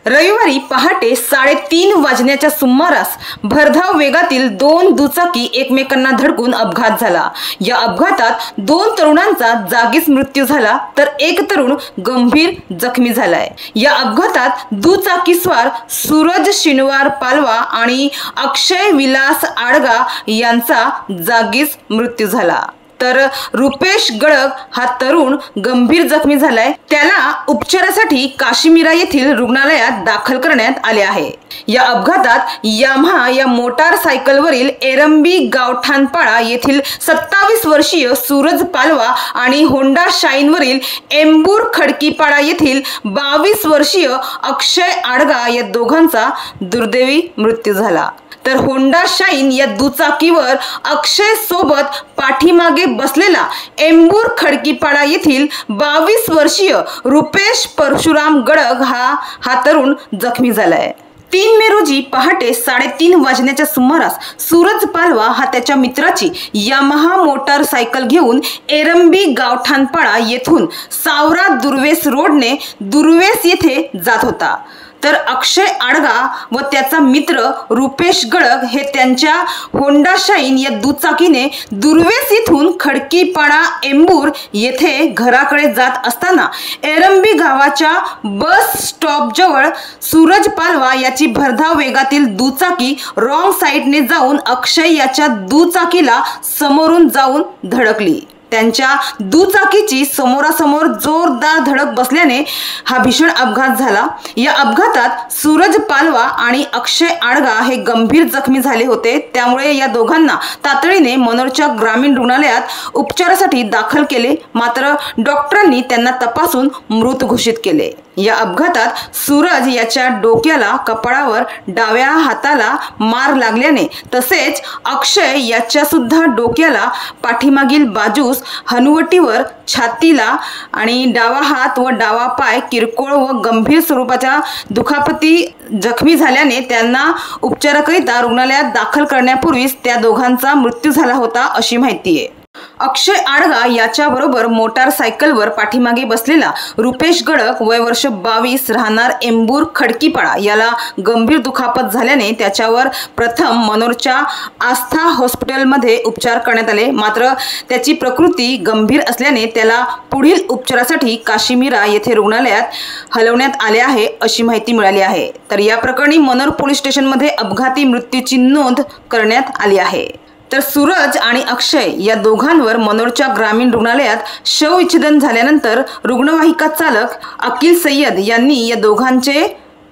रविवारी पहाटे 3:30 वाजण्याच्या सुमारास भरधाव वेगातील दोन दुचाकी एकमेकांना धडकून अपघात झाला। या अपघातात दोन तरुणांचा जागीच मृत्यू झाला तर एक तरुण गंभीर जखमी झालाय। या अपघातात दुचाकीस्वार सूरज शनिवार पालवा आणि अक्षय विलास आडगा यांचा जागीच मृत्यू झाला तर रुपेश गडग हा तरुण गंभीर जखमी झालाय। त्याला उपचारासाठी काशीमीरा येथील रुग्णालयात दाखल करण्यात आले आहे। या अपघातात यामाहा या मोटारसायकलवरील एरंबी गावठाणपाडा येथील 27 वर्षीय सूरज पालवा आणि होंडा शाईनवरील एंबूर खडकीपाडा येथील 22 वर्षीय अक्षय आडगा या दोघांचा दुर्दैवी मृत्यू झाला तर होंडा शाईन या दुचाकीवर अक्षय सोबत पाठीमागे बसलेला एंबूर खडकीपाडा येथील 22 वर्षीय रुपेश परशुराम गडग हा तरुण जखमी झालाय। 3 मे रोजी पहाटे 3:30 वाजण्याच्या सुमारास सूरज पालवा हा त्याच्या मित्राची यामाहा मोटारसायकल घेऊन एरंबी गावठाणपाडा येथून सावरा दुर्वेस रोडने दुर्वेस येथे जात होता तर अक्षय आडगा व त्याचा मित्र रुपेश गडग हे त्यांच्या होंडा शाईन या दुचाकीने दुर्वेस येथून खडकीपाडा एंबूर येथे घराकडे जात असताना एरंबी गावाच्या बस स्टॉप जवळ सूरज पालवा याची भरधाव वेगातील दुचाकी रॉंग साईडने जाऊन अक्षय याच्या दुचाकीला समोरून जाऊन धडकली। त्यांच्या दुचाकीची समोरासमोर जोरदार धडक बसल्याने हा भीषण अपघात झाला। या अपघातात सूरज पालवा आणि अक्षय आडगा हे गंभीर जखमी झाले होते। त्यामुळे या दोघांना तातडीने मनोरच्या ग्रामीण रुग्णालयात उपचारासाठी दाखल केले, मात्र डॉक्टरांनी त्यांना तपासून मृत घोषित केले। या अपघातात सूरज याच्या डोक्याला, कपाळावर, डाव्या हाताला मार लागल्याने तसेच अक्षय याच्या सुद्धा डोक्याला, पाठीमागील बाजूस, हनुवटीवर, छातीला आणि डावा हात व डावा पाय किरकोळ व गंभीर स्वरूपाच्या दुखापती जखमी झाल्याने त्यांना उपचाराकरिता रुग्णालयात दाखल करण्यापूर्वीच त्या दोघांचा मृत्यू झाला होता अशी माहिती आहे। अक्षय आडगा याच्याबरोबर मोटारसायकलवर पाठीमागे बसलेला रुपेश गडग वय वर्ष 22 राहणार एंबूर खडकीपाडा याला गंभीर दुखापत झाल्याने त्याच्यावर प्रथम मनोरच्या आस्था हॉस्पिटलमध्ये उपचार करण्यात आले, मात्र त्याची प्रकृती गंभीर असल्याने त्याला पुढील उपचारासाठी काशीमीरा येथे रुग्णालयात हलवण्यात आले आहे अशी माहिती मिळाली आहे। तर या प्रकरणी मनोर पोलीस स्टेशनमध्ये अपघाती मृत्यूची नोंद करण्यात आली आहे। तर सूरज आणि अक्षय या दोघांवर मनोरच्या ग्रामीण रुग्णालयात शवविच्छेदन झाल्यानंतर रुग्णवाहिका चालक अकील सय्यद यांनी या दोघांचे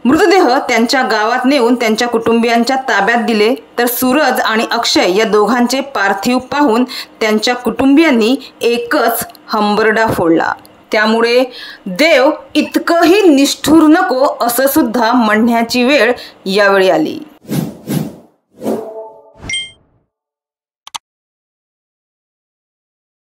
मृतदेह त्यांच्या गावात नेऊन त्यांच्या कुटुंबियांच्या ताब्यात दिले तर सूरज आणि अक्षय या दोघांचे पार्थिव पाहून त्यांच्या कुटुंबियांनी एकच हंबरडा फोडला। त्यामुळे देव इतकंही निष्ठुर नको असं सुद्धा म्हणण्याची वेळ यावेळी आली।